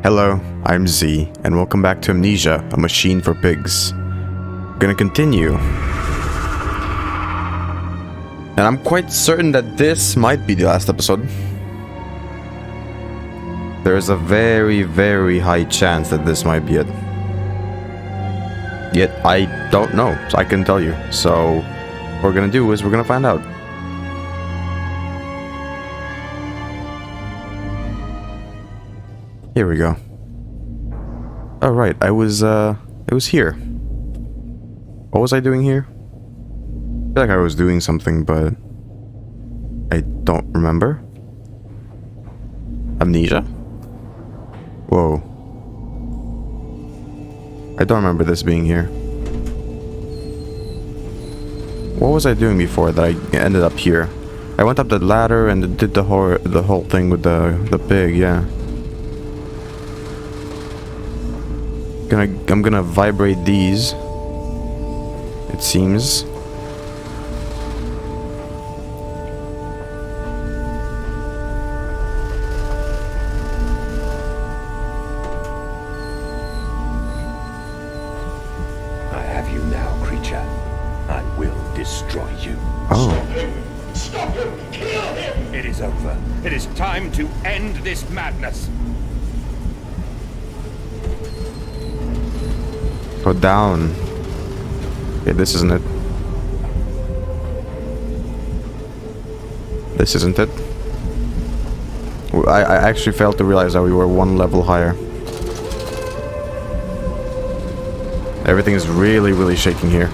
Hello, I'm Z, and welcome back to Amnesia, a machine for pigs. We're gonna continue. And I'm quite certain that this might be the last episode. There's a very, very high chance that this might be it. Yet, I don't know, so I can tell you. So, what we're gonna do is we're gonna find out. Here we go. Oh right, it was here. What was I doing here? I feel like I was doing something, but I don't remember. Amnesia? Whoa. I don't remember this being here. What was I doing before that I ended up here? I went up the ladder and did the whole thing with the pig, yeah. I'm gonna vibrate these, it seems. I have you now, creature. I will destroy you. Oh. Stop him! Stop him! Kill him! It is over. It is time to end this madness. Go down. Okay, this isn't it. This isn't it. I actually failed to realize that we were one level higher. Everything is really, really shaking here.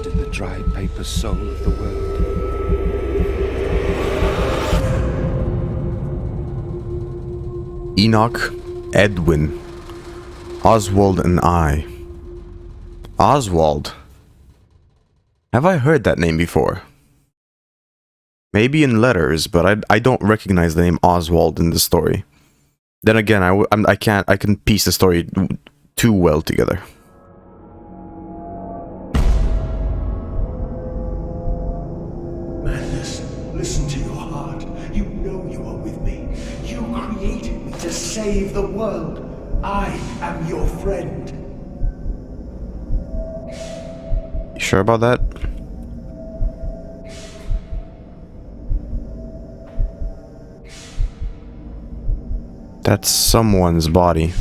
In the dry paper soul of the world. Enoch, Edwin, Oswald and I. Oswald? Have I heard that name before? Maybe in letters, but I don't recognize the name Oswald in the story. Then again, I can piece the story too well together. Listen to your heart. You know you are with me. You created me to save the world. I am your friend. You sure about that? That's someone's body.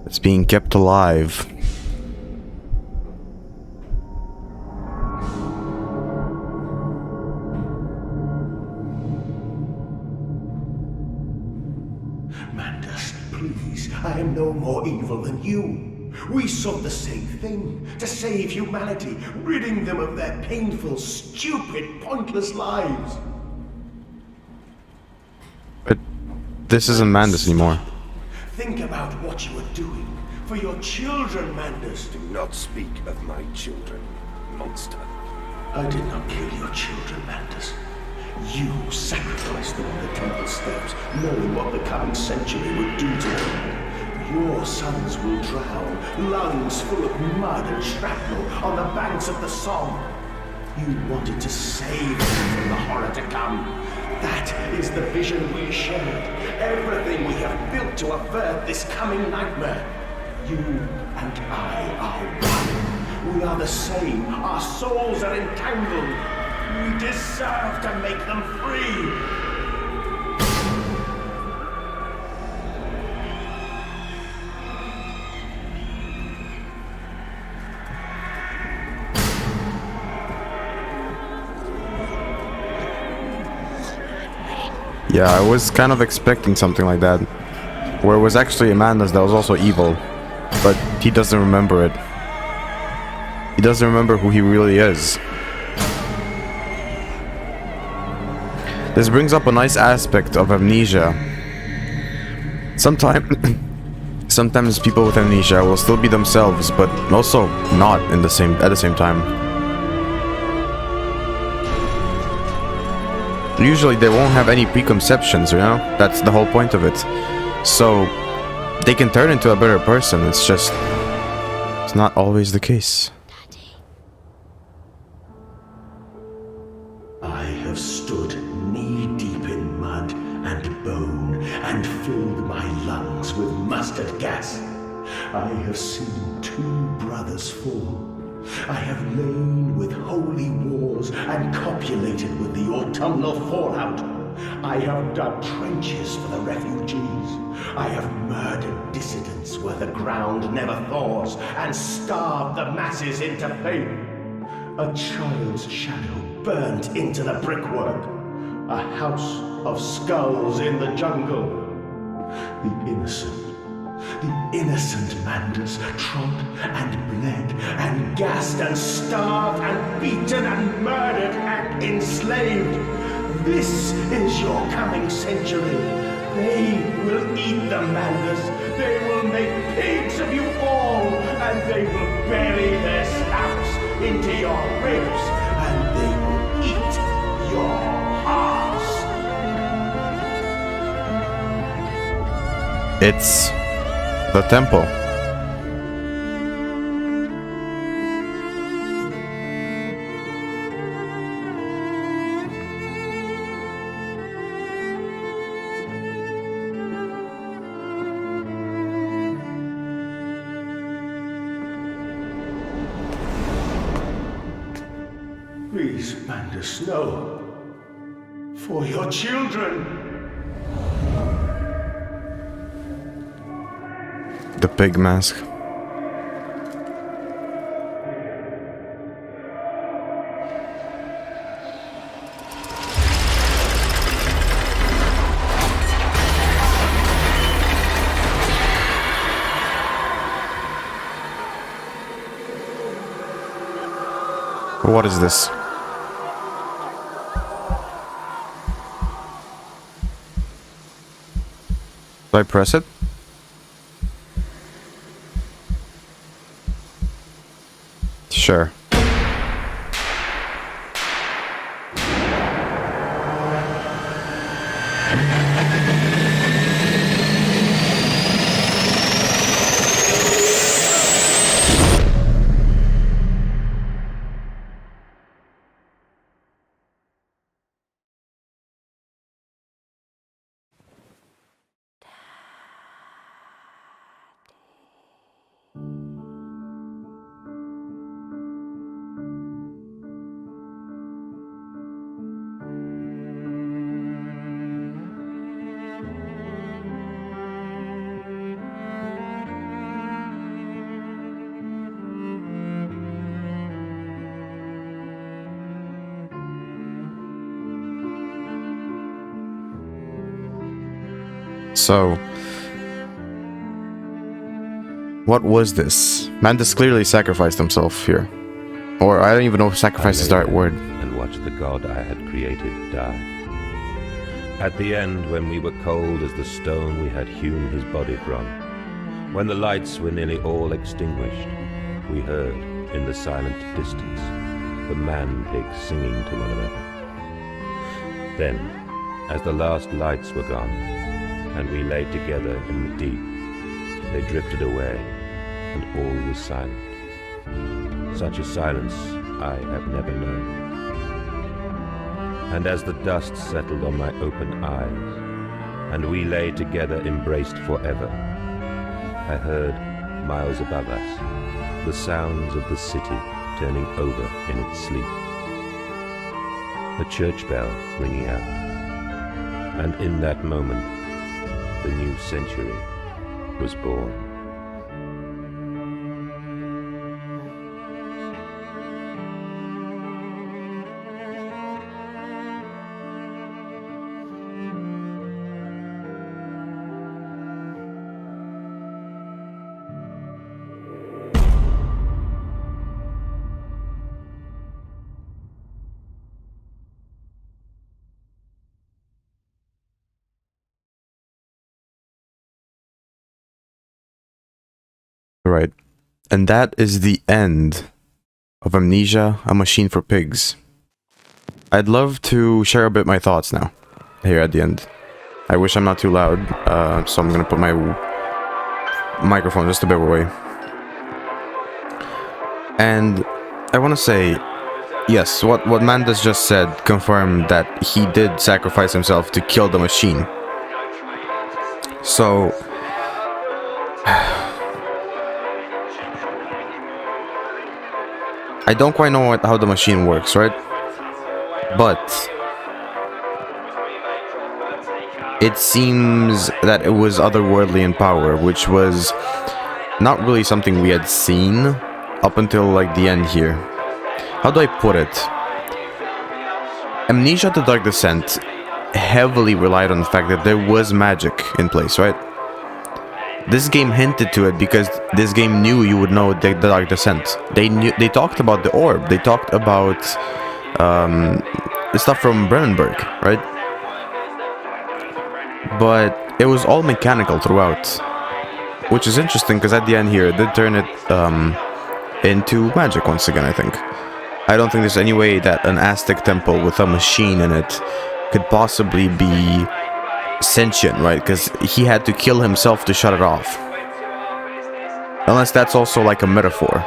It's being kept alive. Mandus, please, I am no more evil than you. We sought the same thing, to save humanity, ridding them of their painful, stupid, pointless lives. But this isn't Mandus anymore. Think about what you are doing for your children, Mandus. Do not speak of my children, monster. I did not kill your children, Mandus. You sacrificed them on the temple steps, knowing what the coming century would do to them. Your sons will drown, lungs full of mud and shrapnel on the banks of the Somme. You wanted to save them from the horror to come. That is the vision we shared. Everything we have built to avert this coming nightmare. You and I are one. We are the same. Our souls are entangled. We deserve to make them free! Yeah, I was kind of expecting something like that. Where it was actually Mandus that was also evil. But he doesn't remember it. He doesn't remember who he really is. This brings up a nice aspect of amnesia. Sometimes people with amnesia will still be themselves, but also not at the same time. Usually they won't have any preconceptions, you know? That's the whole point of it. So, they can turn into a better person, it's just... it's not always the case. I have stood knee-deep in mud and bone and filled my lungs with mustard gas. I have seen 2 brothers fall. I have lain with holy wars and copulated with the autumnal fallout. I have dug trenches for the refugees. I have murdered dissidents where the ground never thaws and starved the masses into faith. A child's shadow burnt into the brickwork. A house of skulls in the jungle. The innocent Mandus trod and bled and gassed and starved and beaten and murdered and enslaved. This is your coming century. They will eat the Mandus. They will make pigs of you all, and they will bury their snouts into your ribs, and they will eat your hearts. It's the temple. Please, Mandus, no. For your children. The pig mask. What is this? Do I press it? Sure. So, what was this? Mandus clearly sacrificed himself here. Or I don't even know if sacrifice is the right word. And watched the god I had created die. At the end, when we were cold as the stone we had hewn his body from, when the lights were nearly all extinguished, we heard, in the silent distance, the man-pigs singing to one another. Then, as the last lights were gone, and we lay together in the deep, they drifted away, and all was silent. Such a silence I have never known. And as the dust settled on my open eyes, and we lay together embraced forever, I heard, miles above us, the sounds of the city turning over in its sleep. A church bell ringing out. And in that moment, the new century was born. Right. And that is the end of Amnesia, A Machine for Pigs. I'd love to share a bit my thoughts now, here at the end. I wish I'm not too loud, so I'm gonna put my microphone just a bit away. And I want to say, yes, what Mandus just said confirmed that he did sacrifice himself to kill the machine. So... I don't quite know how the machine works, right? But it seems that it was otherworldly in power, which was not really something we had seen up until like the end here. How do I put it? Amnesia: The Dark Descent heavily relied on the fact that there was magic in place, right? This game hinted to it because this game knew you would know the Dark Descent. They talked about the orb. They talked about the stuff from Brennenberg, right? But it was all mechanical throughout, which is interesting because at the end here, it did turn it into magic once again, I think. I don't think there's any way that an Aztec temple with a machine in it could possibly be sentient, right? Because he had to kill himself to shut it off. Unless that's also like a metaphor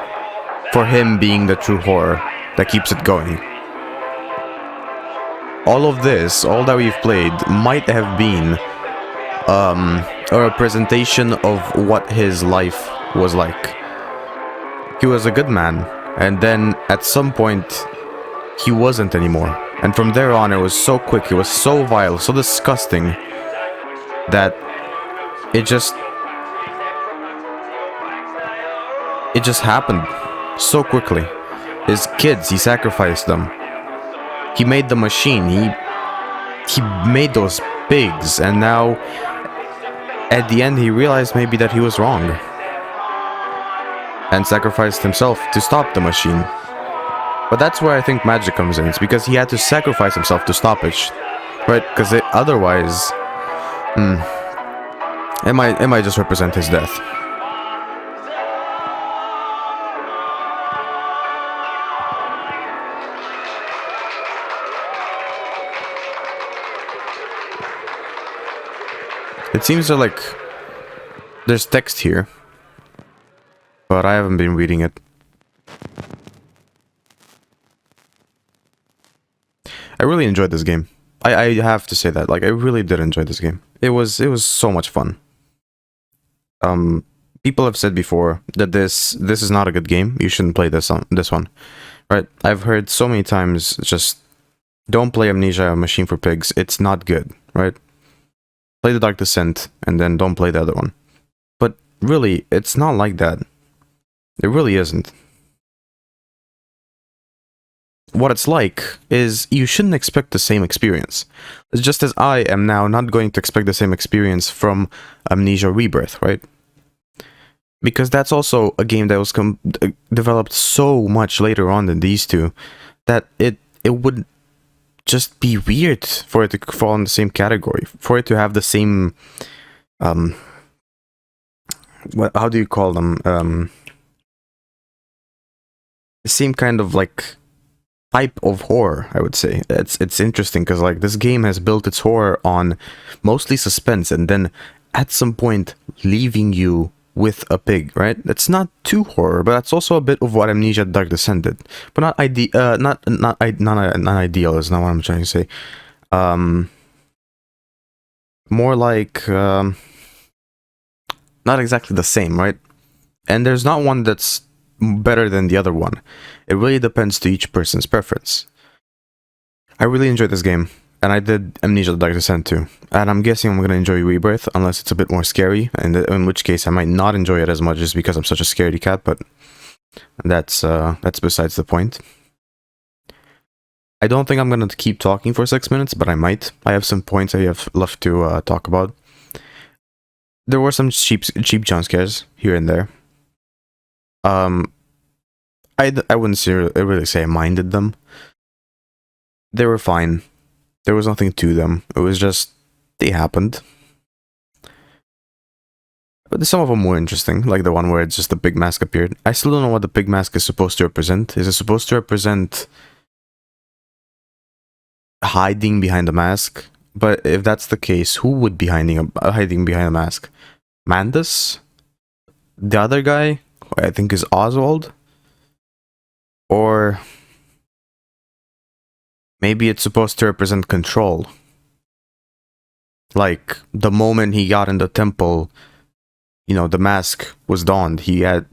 for him being the true horror that keeps it going. All of this, all that we've played, might have been a representation of what his life was like. He was a good man, and then at some point he wasn't anymore. And from there on, it was so quick, it was so vile, so disgusting, that it just happened so quickly. His kids, he sacrificed them. He made the machine, he made those pigs, and now at the end he realized maybe that he was wrong and sacrificed himself to stop the machine. But that's where I think magic comes in. It's because he had to sacrifice himself to stop it, right? Because otherwise it might just represent his death. It seems that like there's text here, but I haven't been reading it. I really enjoyed this game. I have to say that, like, I really did enjoy this game. It was so much fun. People have said before that this is not a good game. You shouldn't play this one, right? I've heard so many times, just don't play Amnesia: Machine for Pigs. It's not good, right? Play the Dark Descent and then don't play the other one. But really, it's not like that. It really isn't. What it's like is you shouldn't expect the same experience. It's just as I am now not going to expect the same experience from Amnesia Rebirth, right? Because that's also a game that was developed so much later on than these two, that it would just be weird for it to fall in the same category, for it to have the same how do you call them, the same kind of like type of horror, I would say. It's interesting because like this game has built its horror on mostly suspense and then at some point leaving you with a pig, right? It's not too horror, but that's also a bit of what Amnesia: Dark Descent did, but not ideal. Not ideal is not what I'm trying to say. More like not exactly the same, right? And there's not one that's better than the other one. It really depends to each person's preference. I really enjoyed this game, and I did Amnesia: The Dark Descent too. And I'm guessing I'm gonna enjoy Rebirth, unless it's a bit more scary, and in which case I might not enjoy it as much just because I'm such a scaredy cat, but that's besides the point. I don't think I'm gonna keep talking for 6 minutes, but I might. I have some points I have left to talk about. There were some cheap jump scares here and there. I wouldn't really say I minded them. They were fine. There was nothing to them. It was just, they happened. But some of them were interesting, like the one where it's just the big mask appeared. I still don't know what the big mask is supposed to represent. Is it supposed to represent hiding behind a mask. But if that's the case, who would be hiding behind a mask? Mandus? The other guy, who I think is Oswald? Or maybe it's supposed to represent control. Like, the moment he got in the temple, you know, the mask was donned. He had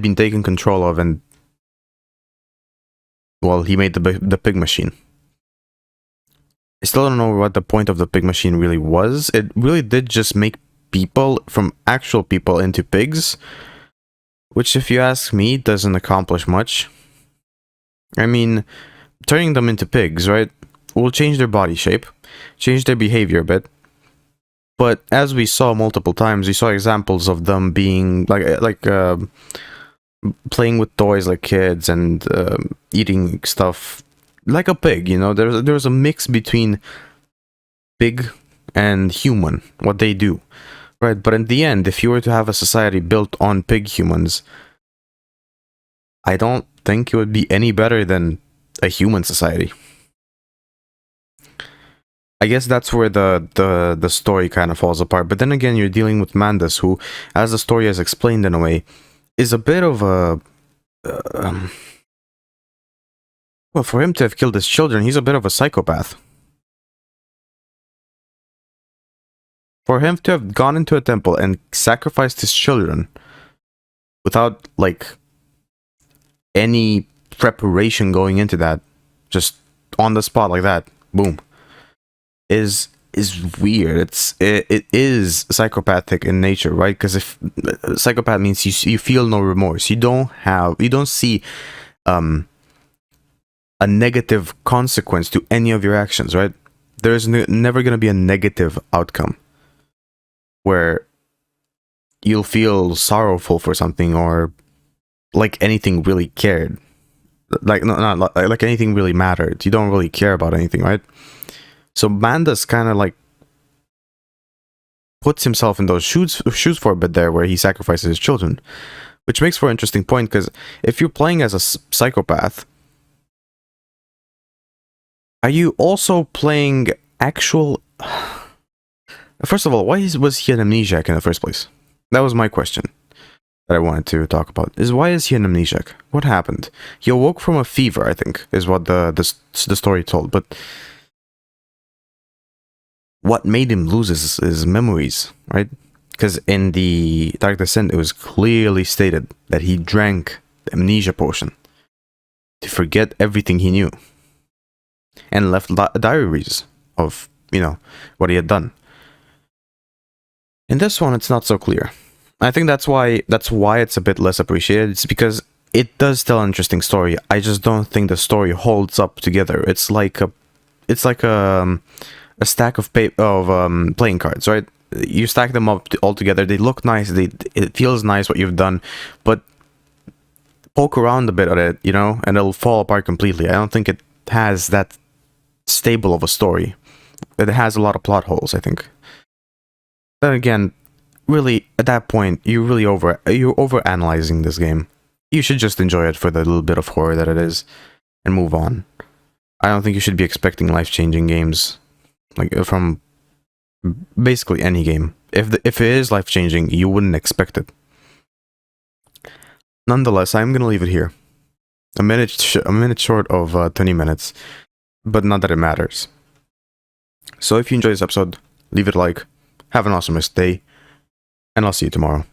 been taken control of, and well, he made the pig machine. I still don't know what the point of the pig machine really was. It really did just make people from actual people into pigs, which, if you ask me, doesn't accomplish much. I mean, turning them into pigs, right, will change their body shape, change their behavior a bit. But as we saw multiple times, we saw examples of them being like playing with toys like kids and eating stuff like a pig. You know, there's a mix between pig and human, what they do, right? But in the end, if you were to have a society built on pig humans, I don't think it would be any better than a human society. I guess that's where the story kind of falls apart. But then again, you're dealing with Mandus, who, as the story has explained in a way, is a bit of a... well, for him to have killed his children, he's a bit of a psychopath. For him to have gone into a temple and sacrificed his children without, like, any preparation going into that, just on the spot like that, boom, is weird. It is psychopathic in nature, right? Because if psychopath means you feel no remorse, you don't see a negative consequence to any of your actions, right? There's never going to be a negative outcome where you'll feel sorrowful for something, or like anything really cared, like not like anything really mattered. You don't really care about anything, right? So Mandus kind of like puts himself in those shoes for a bit there, where he sacrifices his children, which makes for an interesting point, because if you're playing as a psychopath, are you also playing actual... First of all, why was he an amnesiac in the first place? That was my question that I wanted to talk about. Why is he an amnesiac? What happened? He awoke from a fever, I think, is what the story told, but what made him lose his memories, right? Because in the Dark Descent, it was clearly stated that he drank the amnesia potion to forget everything he knew, and left diaries of, you know, what he had done. In this one, it's not so clear. I think that's why it's a bit less appreciated. It's because it does tell an interesting story. I just don't think the story holds up together. It's like a stack of playing cards, right? You stack them up all together. They look nice. It feels nice what you've done, but poke around a bit at it, you know, and it'll fall apart completely. I don't think it has that stable of a story. It has a lot of plot holes, I think. Then again, really, at that point, you're overanalyzing this game. You should just enjoy it for the little bit of horror that it is, and move on. I don't think you should be expecting life-changing games, like, from basically any game. If it is life-changing, you wouldn't expect it. Nonetheless, I'm gonna leave it here. A minute short of 20 minutes, but not that it matters. So if you enjoyed this episode, leave it a like. Have an awesome day, and I'll see you tomorrow.